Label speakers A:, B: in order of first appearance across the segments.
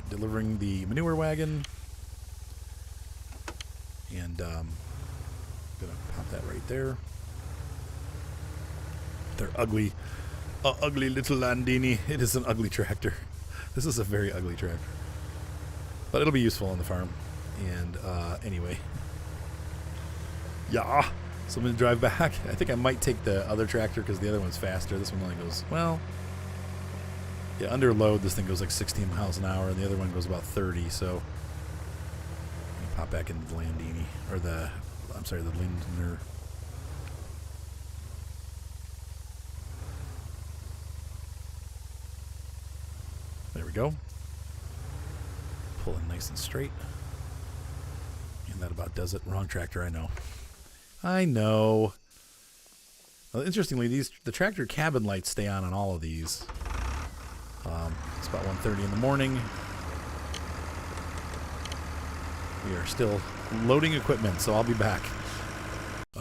A: Alright, delivering the manure wagon. And gonna pop that right there. They're ugly. Ugly little Landini. It is an ugly tractor. This is a very ugly tractor. But it'll be useful on the farm. And anyway. Yeah. So I'm going to drive back. I think I might take the other tractor because the other one's faster. This one only goes, well, yeah, under load this thing goes like 16 miles an hour and the other one goes about 30. So pop back into the Landini. Or the Lindner. There we go. Pull in nice and straight. And that about does it. Wrong tractor, I know. I know. Well, interestingly, the tractor cabin lights stay on all of these. It's about 1:30 in the morning. We are still loading equipment, so I'll be back.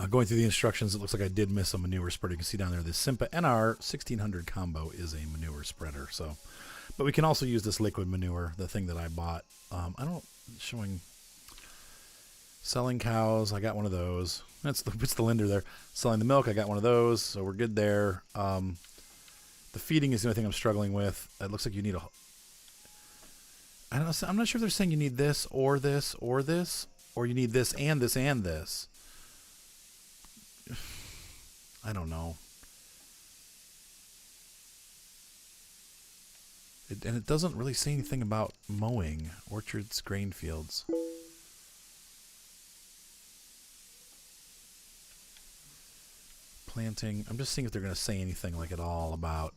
A: Going through the instructions, it looks like I did miss a manure spreader. You can see down there the Simpa NR 1600 combo is a manure spreader. So, but we can also use this liquid manure, the thing that I bought. I don't showing selling cows. I got one of those. It's the Linder there. Selling the milk. I got one of those, so we're good there. The feeding is the only thing I'm struggling with. It looks like you need a. I'm not sure if they're saying you need this or this or this, or you need this and this and this. I don't know. And it doesn't really say anything about mowing orchards, grain fields. Planting. I'm just seeing if they're going to say anything like at all about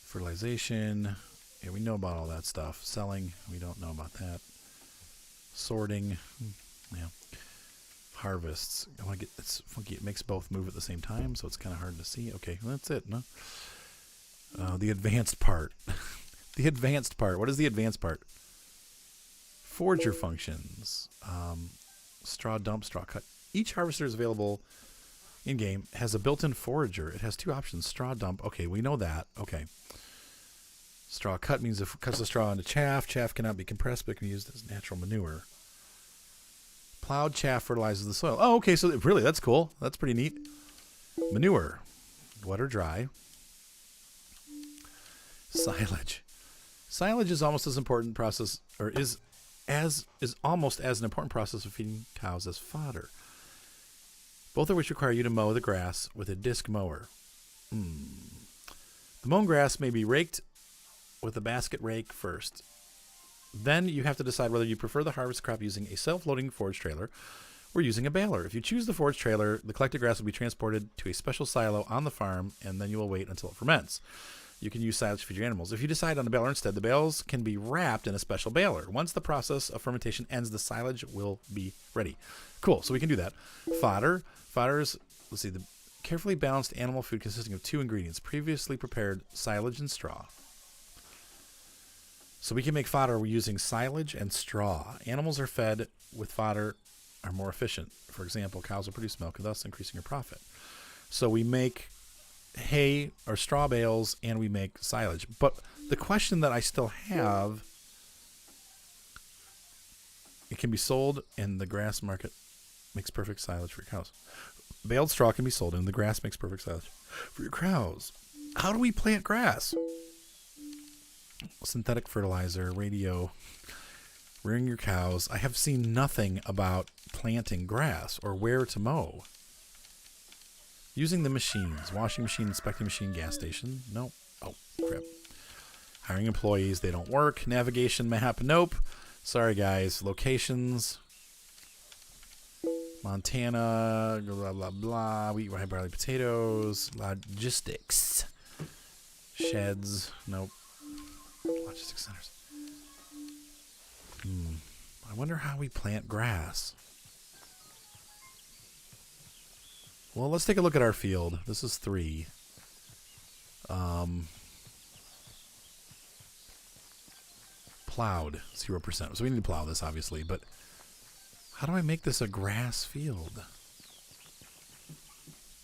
A: fertilization. Yeah, we know about all that stuff. Selling, we don't know about that. Sorting, yeah. Harvests. I want to get. It's funky. It makes both move at the same time, so it's kind of hard to see. Okay, well, that's it. No. The advanced part. The advanced part. What is the advanced part? Forager functions. Straw dump, straw cut. Each harvester is available in-game. Has a built-in forager. It has two options. Straw dump. Okay, we know that. Okay. Straw cut means if it cuts the straw into chaff. Chaff cannot be compressed, but it can be used as natural manure. Plowed chaff fertilizes the soil. Oh, okay, so really, that's cool. That's pretty neat. Manure. Wet or dry. Silage. Silage is almost as important process, or is almost as an important process of feeding cows as fodder. Both of which require you to mow the grass with a disc mower. The mown grass may be raked with a basket rake first. Then you have to decide whether you prefer the harvest crop using a self-loading forage trailer or using a baler. If you choose the forage trailer, the collected grass will be transported to a special silo on the farm, and then you will wait until it ferments. You can use silage to feed your animals. If you decide on a baler instead, the bales can be wrapped in a special baler. Once the process of fermentation ends, the silage will be ready. Cool, so we can do that. Fodder. Fodder is, let's see, the carefully balanced animal food consisting of two ingredients, previously prepared silage and straw. So we can make fodder using silage and straw. Animals are fed with fodder are more efficient. For example, cows will produce milk, thus increasing your profit. So we make hay or straw bales and we make silage. But the question that I still have, it can be sold in the grass market, makes perfect silage for your cows. Baled straw can be sold and the grass makes perfect silage for your cows. How do we plant grass? Synthetic fertilizer, radio, rearing your cows. I have seen nothing about planting grass or where to mow. Using the machines, washing machine, inspecting machine, gas station. Nope. Oh, crap. Hiring employees, they don't work. Navigation map, nope. Sorry, guys. Locations. Montana, blah, blah, blah. Wheat, rye, barley, potatoes. Logistics. Sheds, nope. Logistics centers. I wonder how we plant grass. Well, let's take a look at our field. This is 3. Plowed, 0%. So we need to plow this, obviously. But how do I make this a grass field?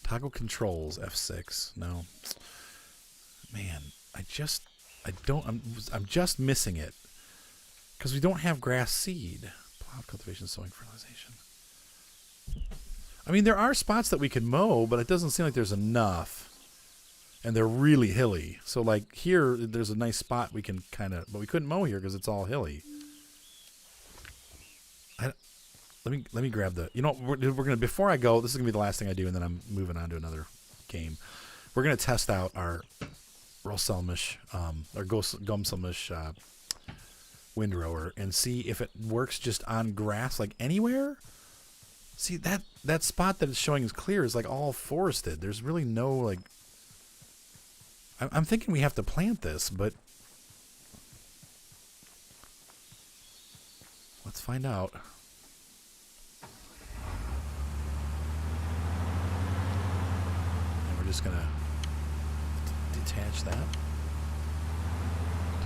A: Toggle controls, F6. No. Man, I'm just missing it because we don't have grass seed. Plowed cultivation, sowing, fertilization. I mean, there are spots that we can mow, but it doesn't seem like there's enough. And they're really hilly. So, like, here, there's a nice spot we can kind of... But we couldn't mow here because it's all hilly. Let me grab the... You know, we're going to... Before I go, this is going to be the last thing I do, and then I'm moving on to another game. We're going to test out our Roselmish, or Gumselmish windrower and see if it works just on grass, like anywhere. See, that spot that it's showing is clear is like all forested. There's really no, like... I'm thinking we have to plant this, but... Let's find out. And we're just gonna detach that.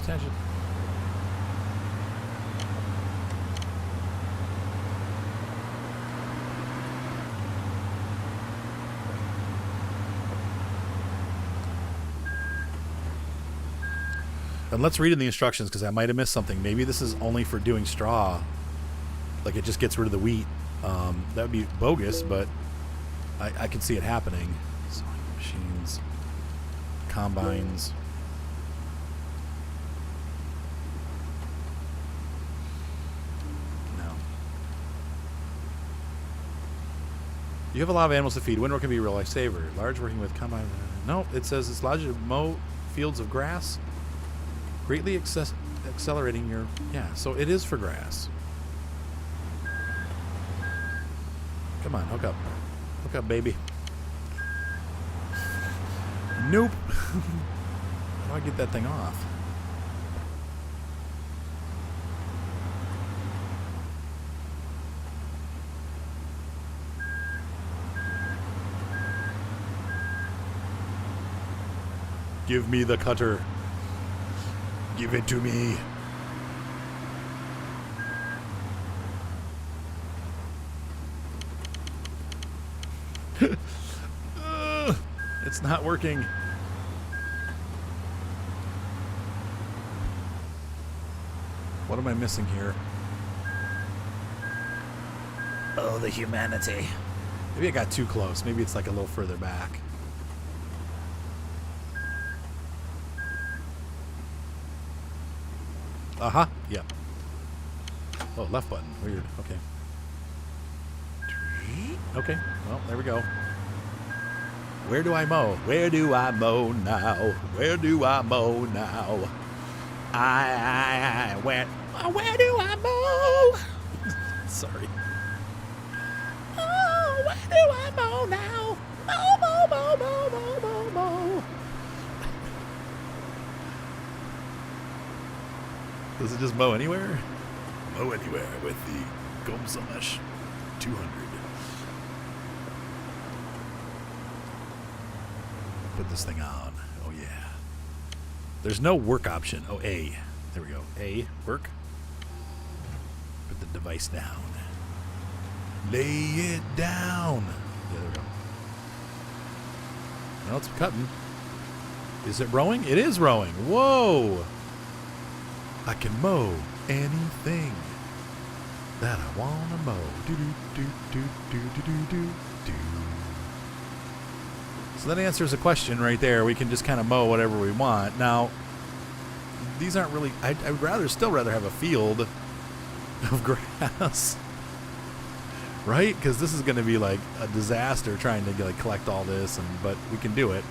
A: Detach it. And let's read in the instructions because I might have missed something. Maybe this is only for doing straw. Like it just gets rid of the wheat. That would be bogus, but I can see it happening. Sewing machines, combines. No. You have a lot of animals to feed. Windrow can be a real lifesaver. Large working with combine. No, it says it's large to mow fields of grass. Greatly accelerating your... Yeah, so it is for grass. Come on, hook up. Hook up, baby. Nope. How do I get that thing off? Give me the cutter. Give it to me. It's not working. What am I missing here? Oh, the humanity. Maybe I got too close. Maybe it's like a little further back. Uh-huh. Yep. Oh, left button. Weird. Okay. Okay. Well, there we go. Where do I mow? Where do I mow now? Where do I mow now? I went. Where do I mow? Sorry. Oh, where do I mow now? Mow, mow, mow, mow, mow, mow, mow. Does it just mow anywhere? Mow anywhere with the Gumselmish 200. Put this thing on. Oh yeah. There's no work option. Oh, A. There we go. A, work. Put the device down. Lay it down. Yeah, there we go. Well, it's cutting. Is it rowing? It is rowing. Whoa. I can mow anything that I want to mow. Do do do do do do do do. So that answers a question right there. We can just kind of mow whatever we want. Now, these aren't really... I'd still rather have a field of grass. Right? Because this is going to be like a disaster trying to like collect all this. But we can do it.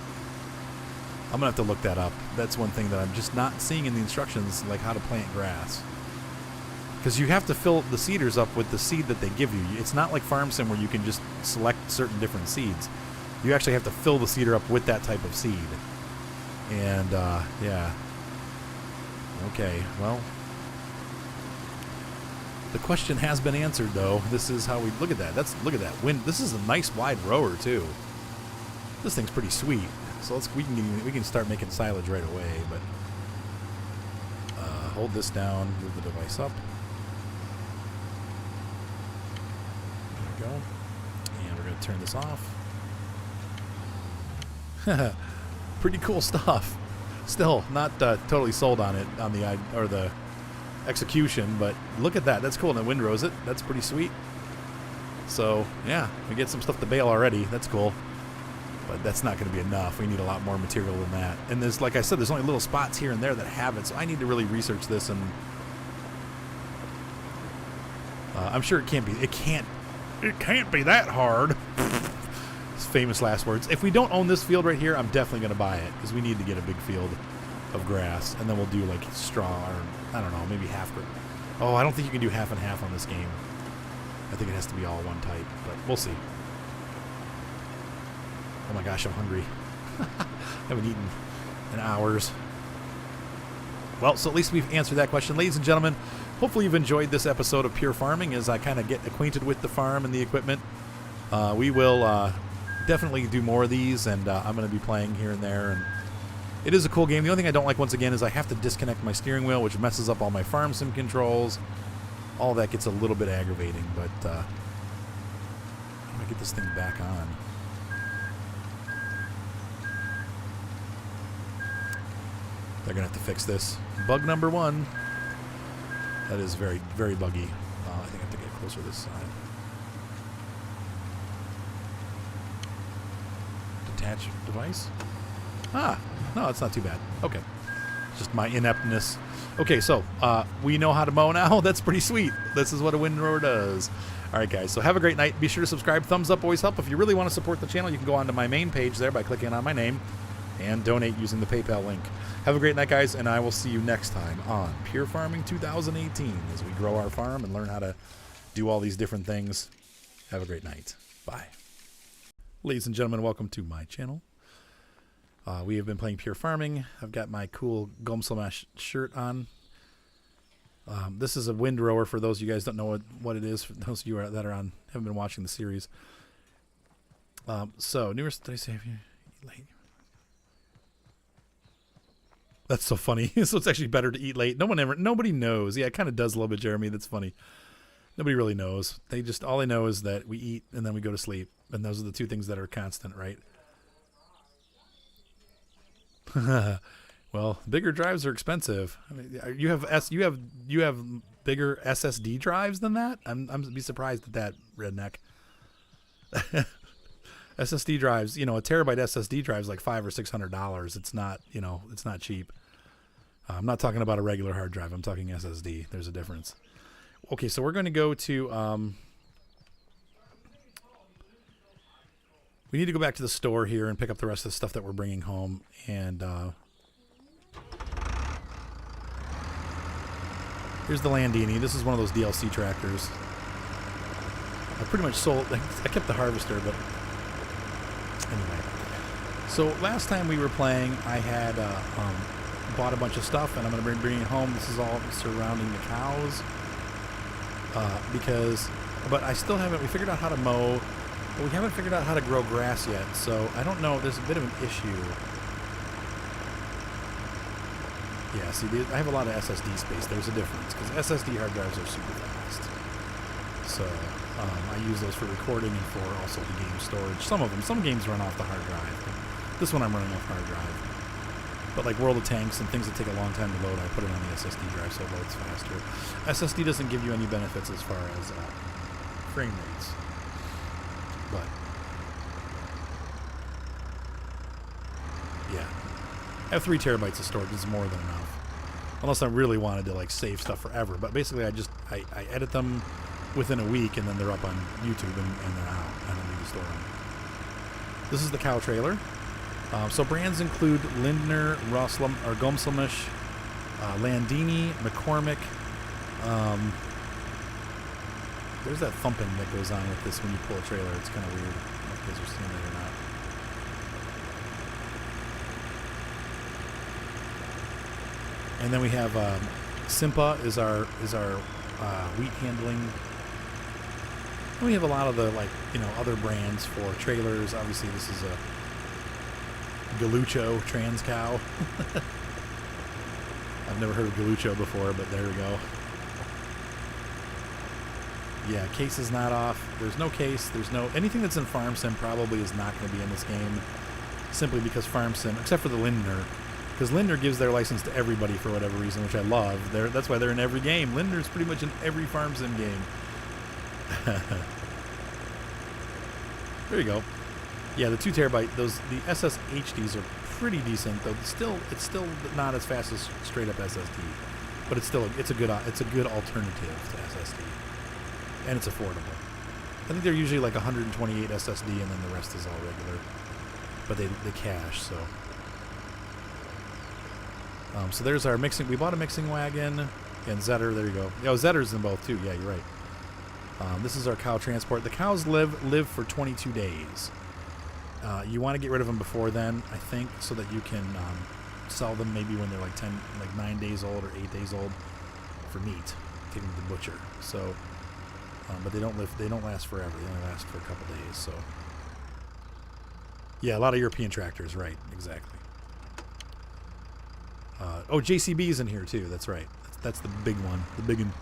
A: I'm going to have to look that up. That's one thing that I'm just not seeing in the instructions, like how to plant grass. Because you have to fill the seeders up with the seed that they give you. It's not like Farm Sim where you can just select certain different seeds. You actually have to fill the seeder up with that type of seed. And, yeah. Okay, well. The question has been answered, though. This is how we... Look at that. Look at that. This is a nice wide rower, too. This thing's pretty sweet. So we can start making silage right away, but... hold this down. Move the device up. There we go. And we're going to turn this off. Pretty cool stuff. Still not totally sold on it, on the execution, but look at that. That's cool. And it windrows it. That's pretty sweet. So, yeah, we get some stuff to bale already. That's cool. But that's not going to be enough. We need a lot more material than that. And there's, like I said, there's only little spots here and there that have it, so I need to really research this. And I'm sure it can't be. It can't be that hard. It's famous last words. If we don't own this field right here, I'm definitely going to buy it because we need to get a big field of grass, and then we'll do like straw, or I don't know, maybe half. Oh, I don't think you can do half and half on this game. I think it has to be all one type, but we'll see. Oh my gosh, I'm hungry. I haven't eaten in hours. Well, so at least we've answered that question. Ladies and gentlemen, hopefully you've enjoyed this episode of Pure Farming as I kind of get acquainted with the farm and the equipment. We will definitely do more of these, and I'm going to be playing here and there. And it is a cool game. The only thing I don't like, once again, is I have to disconnect my steering wheel, which messes up all my farm sim controls. All that gets a little bit aggravating, but how do I get this thing back on? They're going to have to fix this. Bug number 1. That is very, very buggy. I think I have to get closer this side. Detach device? Ah, no, it's not too bad. Okay. Just my ineptness. Okay, so we know how to mow now. That's pretty sweet. This is what a windrower does. All right, guys, so have a great night. Be sure to subscribe. Thumbs up always help. If you really want to support the channel, you can go onto my main page there by clicking on my name and donate using the PayPal link. Have a great night, guys, and I will see you next time on Pure Farming 2018 as we grow our farm and learn how to do all these different things. Have a great night. Bye. Ladies and gentlemen, welcome to my channel. We have been playing Pure Farming. I've got my cool Gomselmash shirt on. This is a windrower for those of you guys don't know what it is. For those of you that are on haven't been watching the series. So did I say if you eat late? That's so funny. So it's actually better to eat late. Nobody knows. Yeah, it kind of does a little bit, Jeremy. That's funny. Nobody really knows. All they know is that we eat and then we go to sleep, and those are the two things that are constant, right? Well, bigger drives are expensive. I mean, you have bigger SSD drives than that? I'm be surprised at that, redneck. SSD drives, a terabyte SSD drive is like $500 or $600. It's not, it's not cheap. I'm not talking about a regular hard drive. I'm talking SSD. There's a difference. Okay, so we're going to go to we need to go back to the store here and pick up the rest of the stuff that we're bringing home. And here's the Landini. This is one of those DLC tractors. I pretty much sold. I kept the harvester, but anyway. So last time we were playing, I had bought a bunch of stuff, and I'm going to bring it home. This is all surrounding the cows. But I still haven't. We figured out how to mow. But we haven't figured out how to grow grass yet, so I don't know. There's a bit of an issue. Yeah, see, I have a lot of SSD space. There's a difference, because SSD hard drives are super fast. So I use those for recording and for also the game storage. Some games run off the hard drive. But this one I'm running off hard drive. But like World of Tanks and things that take a long time to load, I put it on the SSD drive so it loads faster. SSD doesn't give you any benefits as far as frame rates. But yeah, I have 3 terabytes of storage. Is more than enough, unless I really wanted to like save stuff forever. But basically, I edit them within a week, and then they're up on YouTube, and they're out. I don't need to store them. This is the cow trailer. So brands include Lindner, Gomselmash, Landini, McCormick. There's that thumping that goes on with this when you pull a trailer. It's kind of weird. I don't know if you guys are seeing it or not. And then we have Simpa is our wheat handling. And we have a lot of the other brands for trailers. Obviously, this is a Galucho trans cow. I've never heard of Galucho before, but there we go. Yeah, case is not off. There's no case. There's no anything that's in Farm Sim probably is not going to be in this game, simply because Farm Sim, except for the Lindner, Because Lindner gives their license to everybody for whatever reason, which I love. That's why they're in every game. Lindner's pretty much in every farm sim game. There you go. Yeah, the 2 terabyte, the SSHDs are pretty decent, though. It's still not as fast as straight up SSD, but it's a good alternative to SSD, and it's affordable. I think they're usually like 128 SSD, and then the rest is all regular, but they cache. So there's our mixing. We bought a mixing wagon and Zetter. There you go. Oh, Zetter's in both too. Yeah, you're right. This is our cow transport. The cows live for 22 days. You want to get rid of them before then, I think, so that you can sell them maybe when they're like 9 days old or 8 days old for meat. Take them to the butcher. So, but they don't last forever. They only last for a couple days. So, yeah, a lot of European tractors, right? Exactly. Oh, JCB's in here too. That's right. That's the big one. The big one.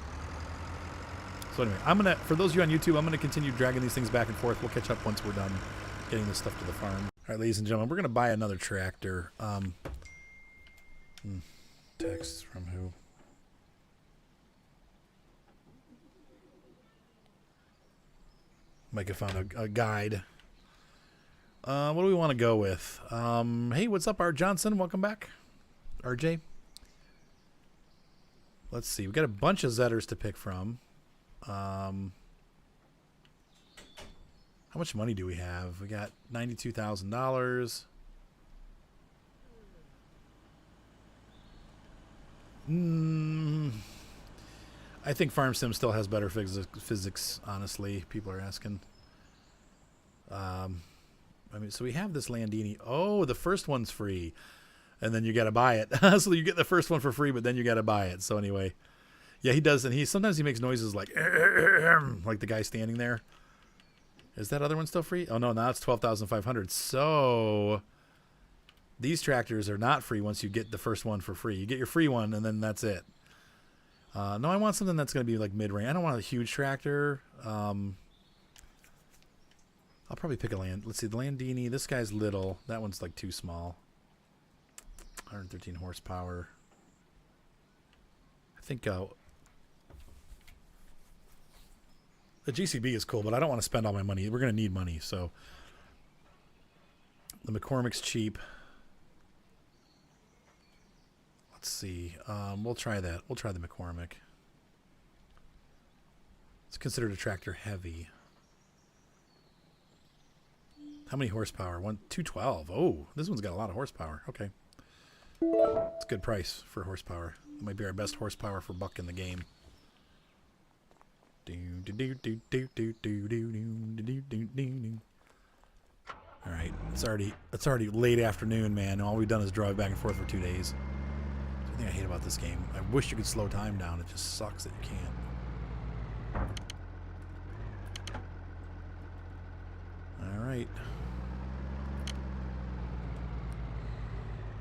A: So anyway, for those of you on YouTube, I'm gonna continue dragging these things back and forth. We'll catch up once we're done getting this stuff to the farm. All right, ladies and gentlemen, we're gonna buy another tractor. Text from who? Mike found a guide. What do we want to go with? Hey, what's up, Art Johnson? Welcome back. RJ. Let's see. We've got a bunch of Zetters to pick from. How much money do we have? We got $92,000. I think Farm Sim still has better physics, honestly. People are asking. I mean, so we have this Landini. Oh, the first one's free. And then you got to buy it. So you get the first one for free, but then you got to buy it. So anyway, yeah, he does. And sometimes he makes noises like the guy standing there. Is that other one still free? Oh no, now it's 12,500. So these tractors are not free once you get the first one for free. You get your free one and then that's it. No, I want something that's going to be like mid-range. I don't want a huge tractor. I'll probably pick a Let's see, the Landini. This guy's little. That one's like too small. 113 horsepower. I think the GCB is cool, but I don't want to spend all my money. We're going to need money, so the McCormick's cheap. Let's see. We'll try that. We'll try the McCormick. It's considered a tractor heavy. How many horsepower? 212. Oh, this one's got a lot of horsepower. Okay. It's a good price for horsepower. It might be our best horsepower for buck in the game. All right, it's already late afternoon, man. All we've done is drive back and forth for 2 days. That's the thing I hate about this game. I wish you could slow time down. It just sucks that you can't. All right.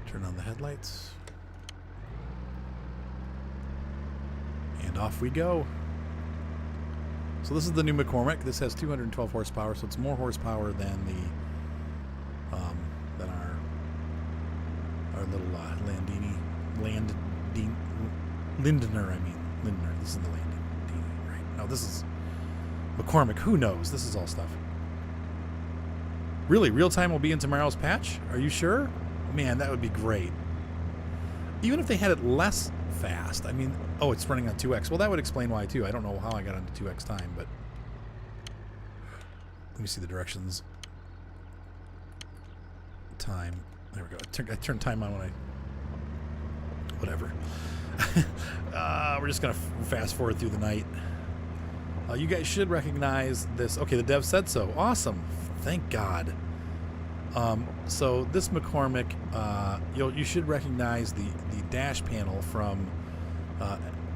A: Turn on the headlights. And off we go. So this is the new McCormick. This has 212 horsepower, so it's more horsepower than our little Lindner. Lindner. This is the Landini, right? No, this is McCormick. Who knows? This is all stuff. Really, real time will be in tomorrow's patch? Are you sure? Man, that would be great. Even if they had it less fast. I mean, oh, it's running on 2x. Well, that would explain why, too. I don't know how I got onto 2x time, but let me see the directions. Time. There we go. I turned time on when I... Whatever. We're just going to fast forward through the night. You guys should recognize this. Okay, the dev said so. Awesome. Thank God. So this McCormick, you should recognize the dash panel from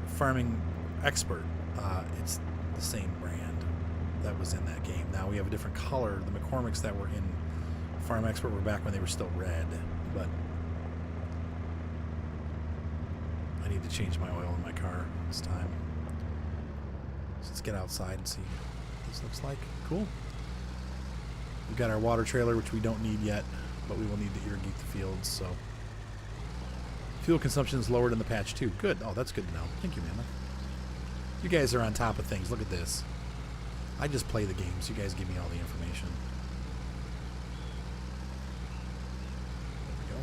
A: Farming Expert. It's the same brand that was in that game. Now we have a different color. The McCormicks that were in Farm Expert were back when they were still red, but I need to change my oil in my car this time. So let's get outside and see what this looks like. Cool. We've got our water trailer, which we don't need yet, but we will need to irrigate the fields, so Fuel consumption is lowered in the patch too. Good. Oh, that's good to know. Thank you, Mama. You guys are on top of things. Look at this. I just play the games. You guys give me all the information. There we go.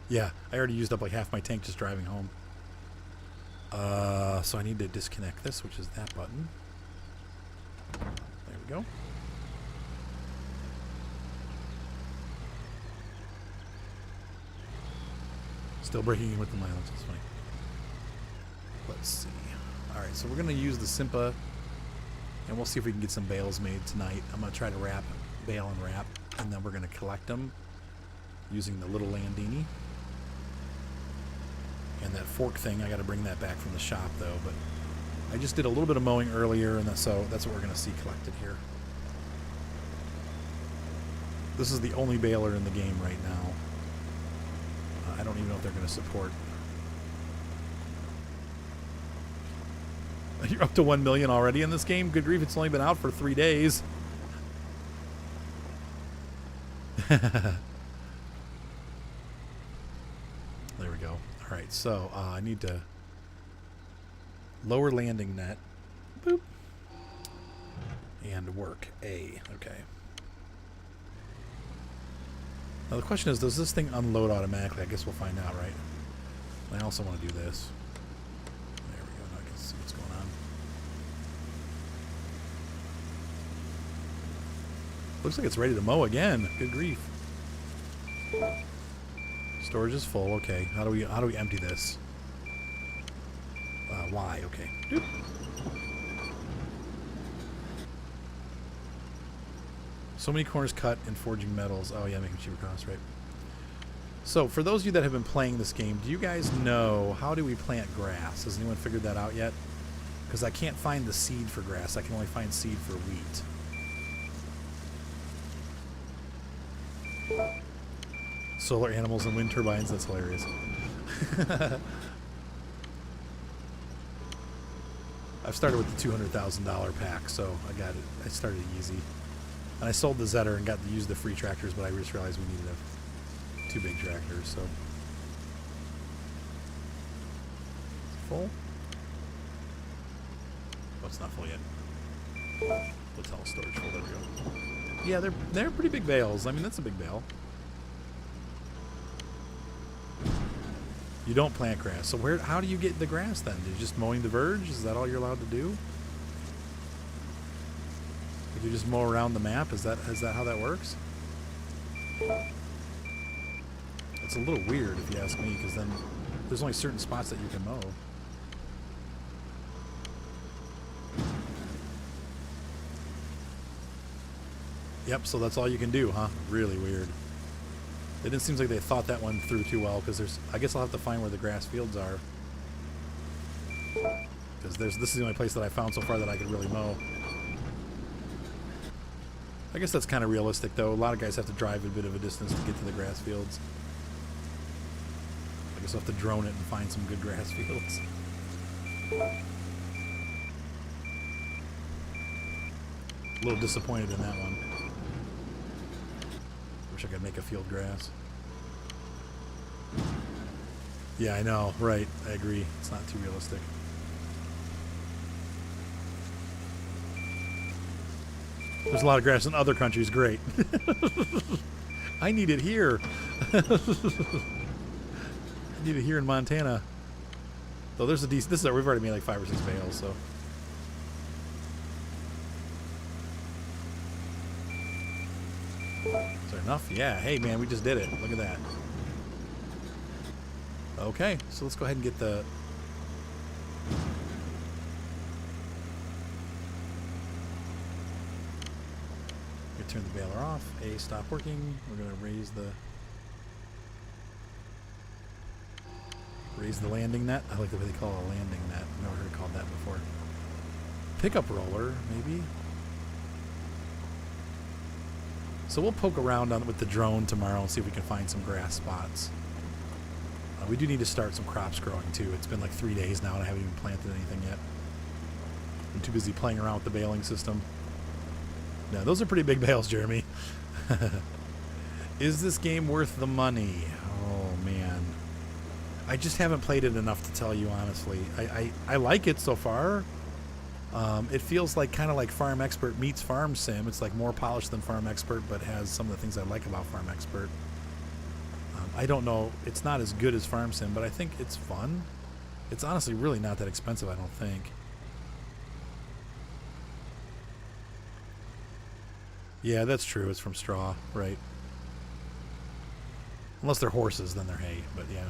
A: Yeah, I already used up like half my tank just driving home. So I need to disconnect this, which is that button. There we go. Still breaking in with the mileage. That's funny. Let's see. Alright, so we're going to use the Simpa, and we'll see if we can get some bales made tonight. I'm going to try to bale and wrap, and then we're going to collect them using the little Landini. And that fork thing, I got to bring that back from the shop, though. But I just did a little bit of mowing earlier, and so that's what we're going to see collected here. This is the only baler in the game right now. I don't even know if they're going to support. You're up to 1 million already in this game? Good grief, it's only been out for 3 days. There we go. Alright, so I need to lower landing net. Boop. And work A. Okay. Now the question is, does this thing unload automatically? I guess we'll find out, right? I also want to do this. There we go. Now I can see what's going on. Looks like it's ready to mow again. Good grief. Storage is full. Okay. How do we empty this? Y. Okay. Doop. So many corners cut in forging metals. Oh yeah, making cheaper costs, right? So for those of you that have been playing this game, do you guys know how do we plant grass? Has anyone figured that out yet? Because I can't find the seed for grass. I can only find seed for wheat. Solar animals and wind turbines. That's hilarious. I've started with the $200,000 pack, so I got it. I started easy. And I sold the Zetter and got to use the free tractors, but I just realized we needed 2 big tractors, so. Full? Oh, it's not full yet. Hotel storage full, there we go. Yeah, they're pretty big bales. I mean, that's a big bale. You don't plant grass. So how do you get the grass then? You're just mowing the verge? Is that all you're allowed to do? You just mow around the map? Is that how that works? It's a little weird if you ask me, because then there's only certain spots that you can mow. Yep, so that's all you can do, huh? Really weird. It didn't seem like they thought that one through too well, because I guess I'll have to find where the grass fields are. Because this is the only place that I found so far that I could really mow. I guess that's kind of realistic, though. A lot of guys have to drive a bit of a distance to get to the grass fields. I guess I'll have to drone it and find some good grass fields. A little disappointed in that one. Wish I could make a field grass. Yeah, I know. Right. I agree. It's not too realistic. There's a lot of grass in other countries. Great. I need it here. I need it here in Montana. Though there's a decent. We've already made like 5 or 6 bales, so. Is there enough? Yeah. Hey, man, we just did it. Look at that. Okay, so let's go ahead and get the. Turn the baler off. A, stop working. We're going to raise the landing net. I like the way they call it a landing net. I've never heard it called that before. Pickup roller, maybe. So we'll poke around with the drone tomorrow and see if we can find some grass spots. We do need to start some crops growing too. It's been like 3 days now and I haven't even planted anything yet. I'm too busy playing around with the baling system. Now, those are pretty big bales, Jeremy. Is this game worth the money? Oh, man. I just haven't played it enough to tell you honestly. I like it so far. It feels like kind of like Farm Expert meets Farm Sim. It's like more polished than Farm Expert, but has some of the things I like about Farm Expert. I don't know. It's not as good as Farm Sim, but I think it's fun. It's honestly really not that expensive, I don't think. Yeah, that's true. It's from straw, right? Unless they're horses, then they're hay, but yeah.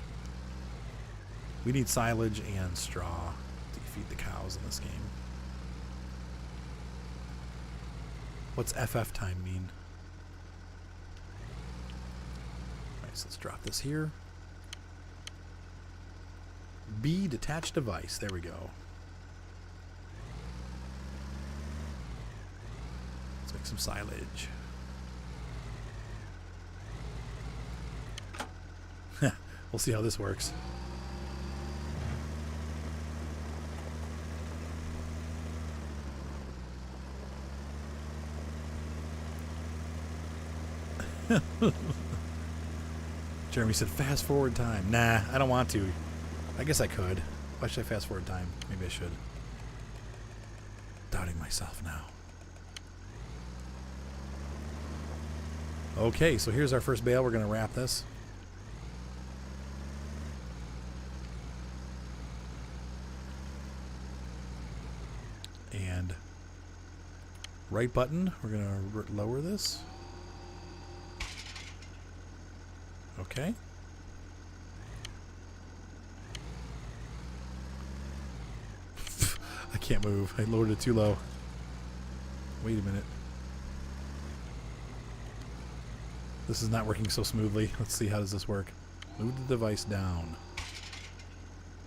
A: We need silage and straw to feed the cows in this game. What's FF time mean? Alright, so let's drop this here. B, detached device. There we go. Let's make some silage. We'll see how this works. Jeremy said fast forward time. Nah, I don't want to. I guess I could. Why should I fast forward time? Maybe I should. Doubting myself now. Okay, so here's our first bale. We're going to wrap this. And right button, we're going to lower this. Okay. I can't move. I lowered it too low. Wait a minute. This is not working so smoothly. Let's see, how does this work? Move the device down.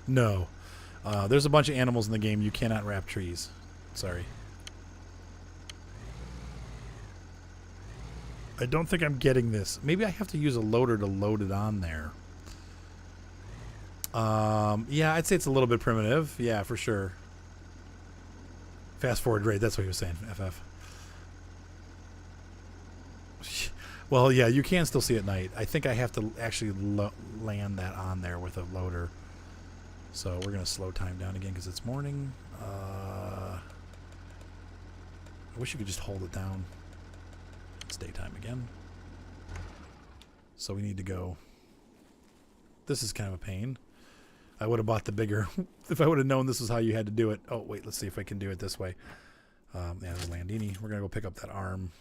A: No. There's a bunch of animals in the game. You cannot wrap trees. Sorry. I don't think I'm getting this. Maybe I have to use a loader to load it on there. Yeah, I'd say it's a little bit primitive. Yeah, for sure. Fast forward rate, that's what he was saying, FF. Well, yeah, you can still see at night. I think I have to actually land that on there with a loader. So we're going to slow time down again because it's morning. I wish you could just hold it down. It's daytime again. So we need to go. This is kind of a pain. I would have bought the bigger. If I would have known this is how you had to do it. Oh, wait, let's see if I can do it this way. Yeah, there's Landini. We're going to go pick up that arm.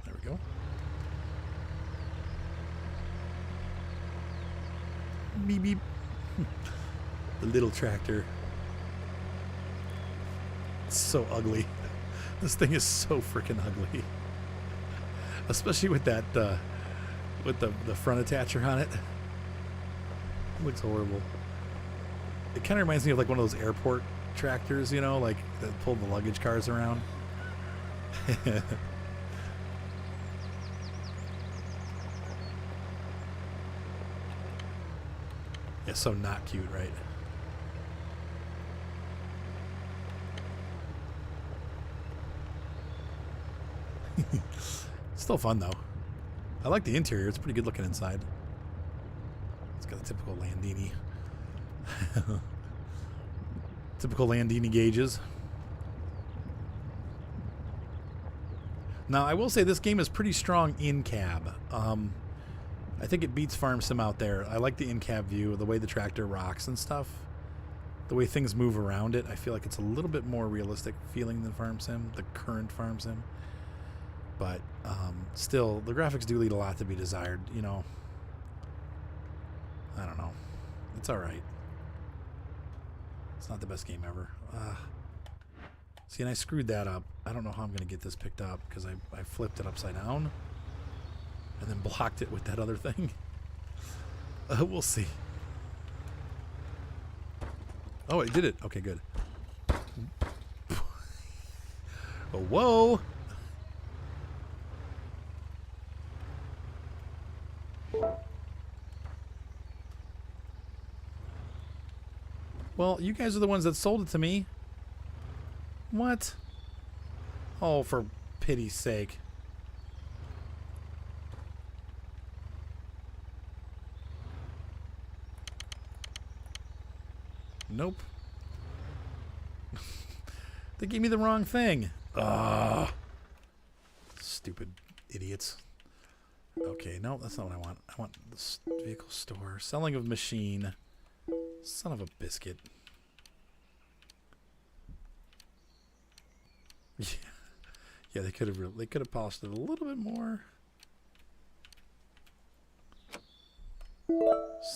A: There we go. Beep, beep. The little tractor. It's so ugly. This thing is so freaking ugly. Especially with that, with the front attacher on it. It looks horrible. It kind of reminds me of like one of those airport tractors, you know, like that pull the luggage cars around. Yeah, so not cute, right? Still fun though. I like the interior. It's pretty good looking inside. It's got the typical Landini. Typical Landini gauges. Now I will say this game is pretty strong in cab. I think it beats Farm Sim out there. I like the in-cab view, the way the tractor rocks and stuff. The way things move around it, I feel like it's a little bit more realistic feeling than Farm Sim, the current Farm Sim. But still, the graphics do leave a lot to be desired, you know. I don't know. It's alright. It's not the best game ever. See, and I screwed that up. I don't know how I'm going to get this picked up because I flipped it upside down and then blocked it with that other thing. We'll see. Oh, it did it. Okay, good. Oh, whoa! Well, you guys are the ones that sold it to me. What? Oh, for pity's sake. Nope. They gave me the wrong thing. Ugh. Stupid idiots. Okay, no, that's not what I want. I want the vehicle store. Selling of machine. Son of a biscuit. Yeah, they could have polished it a little bit more.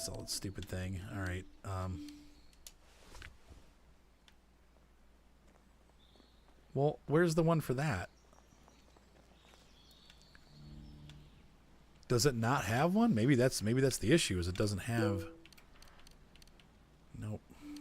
A: Solid stupid thing. All right. Well, where's the one for that? Does it not have one? Maybe that's the issue. Is it doesn't have.